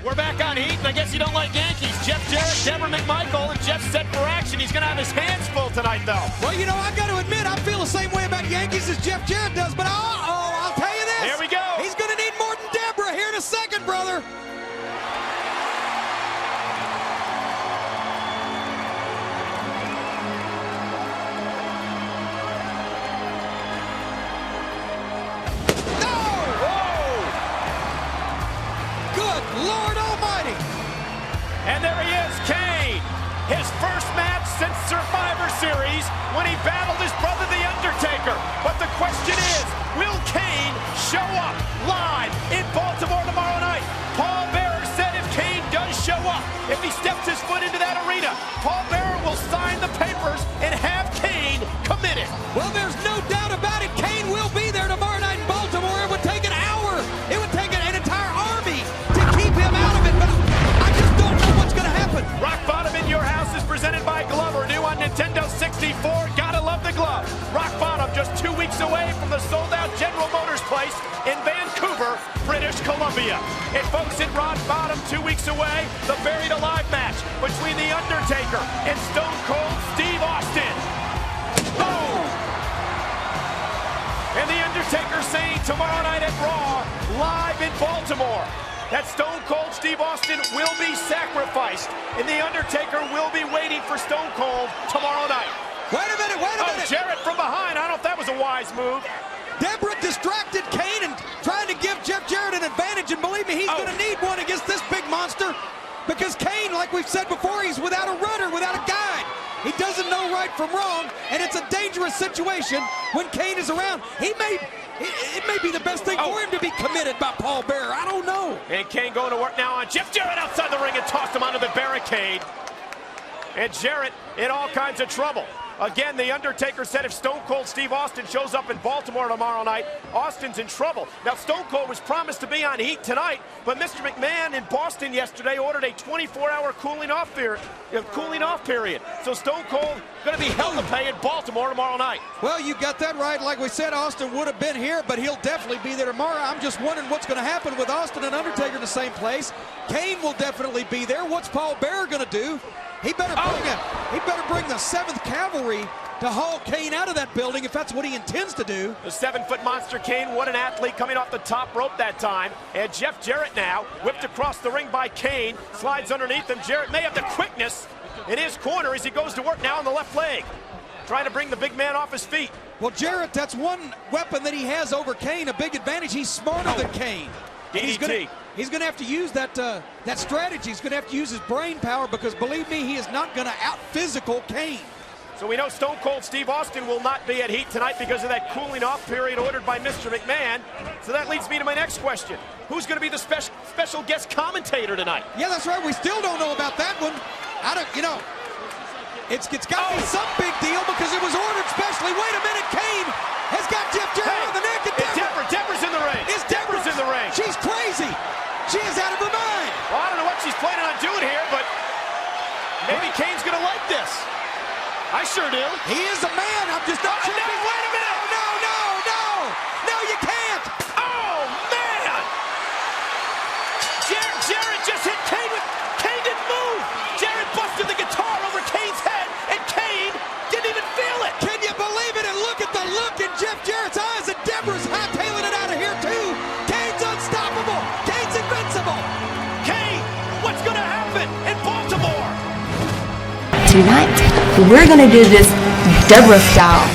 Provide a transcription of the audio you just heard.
We're back on Heat, and I guess you don't like Yankees. Jeff Jarrett, Debra McMichael, and Jeff's set for action. He's going to have his hands full tonight, though. Well, you know, I've got to admit, I feel the same way about Yankees as Jeff Jarrett does, but I'll tell you this. Here we go. He's going to need more than Debra here in a second, brother. Lord Almighty! And there he is, Kane. His first match since Survivor Series when he battled his brother, The Undertaker. But the question is, will Kane show up live in Baltimore tomorrow night? Paul Bearer said if Kane does show up, if he steps his foot into that arena, Paul Bearer will sign the papers and have Kane committed. Well, there's no doubt about it. Kane will be there tomorrow night in Baltimore. It would take an hour. It would take an entire army to keep him out of it, but I just don't know what's going to happen. Rock Bottom in Your House is presented by Glover, new on Nintendo 64. Gotta love the glove. Rock Bottom just 2 weeks away from the sold-out General Motors place in Vancouver, British Columbia. And folks, at Rock Bottom 2 weeks away, the Buried Alive match between The Undertaker and Stone Cold Steve Austin. Boom! And The Undertaker saying tomorrow night at Raw, live in Baltimore, that Stone Cold Steve Austin will be sacrificed, and The Undertaker will be waiting for Stone Cold tomorrow night. Wait a minute, wait a minute. Jarrett from behind. I don't know if that was a wise move. Debra distracted Kane and trying to give Jeff Jarrett an advantage, and believe me, he's going to need one against this big monster, because Kane, like we've said before, he's without a rudder, without a guide. He doesn't know right from wrong, and it's a dangerous situation when Kane is around. It may be the best thing for him to be committed by Paul Bearer. I don't know. And Kane going to work now on Jeff Jarrett outside the ring and tossed him onto the barricade. And Jarrett in all kinds of trouble. Again, The Undertaker said if Stone Cold Steve Austin shows up in Baltimore tomorrow night, Austin's in trouble. Now, Stone Cold was promised to be on Heat tonight, but Mr. McMahon in Boston yesterday ordered a 24-hour cooling off period. So Stone Cold going to be hell to pay in Baltimore tomorrow night. Well, you got that right. Like we said, Austin would have been here, but he'll definitely be there tomorrow. I'm just wondering what's going to happen with Austin and Undertaker in the same place. Kane will definitely be there. What's Paul Bearer going to do? He better bring the 7th Cavalry to haul Kane out of that building if that's what he intends to do. The 7-foot monster Kane, what an athlete, coming off the top rope that time. And Jeff Jarrett now, whipped across the ring by Kane, slides underneath him. Jarrett may have the quickness in his corner as he goes to work now on the left leg, trying to bring the big man off his feet. Well, Jarrett, that's one weapon that he has over Kane, a big advantage. He's smarter than Kane. DDT. He's going to have to use that strategy. He's going to have to use his brain power, because believe me, he is not going to out-physical Kane. So we know Stone Cold Steve Austin will not be at Heat tonight because of that cooling off period ordered by Mr. McMahon. So that leads me to my next question. Who's going to be the special guest commentator tonight? Yeah, that's right. We still don't know about that one. It's got to be some big deal because it was ordered specially. Wait a minute, Kane has got Jeff Jarrett on the neck. And Debra's in the ring. Debra's in the ring. She's crazy. She is out of her mind. Well, I don't know what she's planning on doing here, but maybe Kane's going to like this. I sure do. He is a man. I'm just not sure. No, wait a minute. No, you can't. Oh, man. Jarrett just hit Kane with... Kane didn't move. Jarrett busted the guitar over Kane's head, and Kane didn't even feel it. Can you believe it? And look at the look in Jeff Jarrett's eyes, and Debra's hightailing it out of here, too. Kane's unstoppable. Kane's invincible. Kane, what's going to happen in Baltimore? Tonight, we're going to do this Debra style.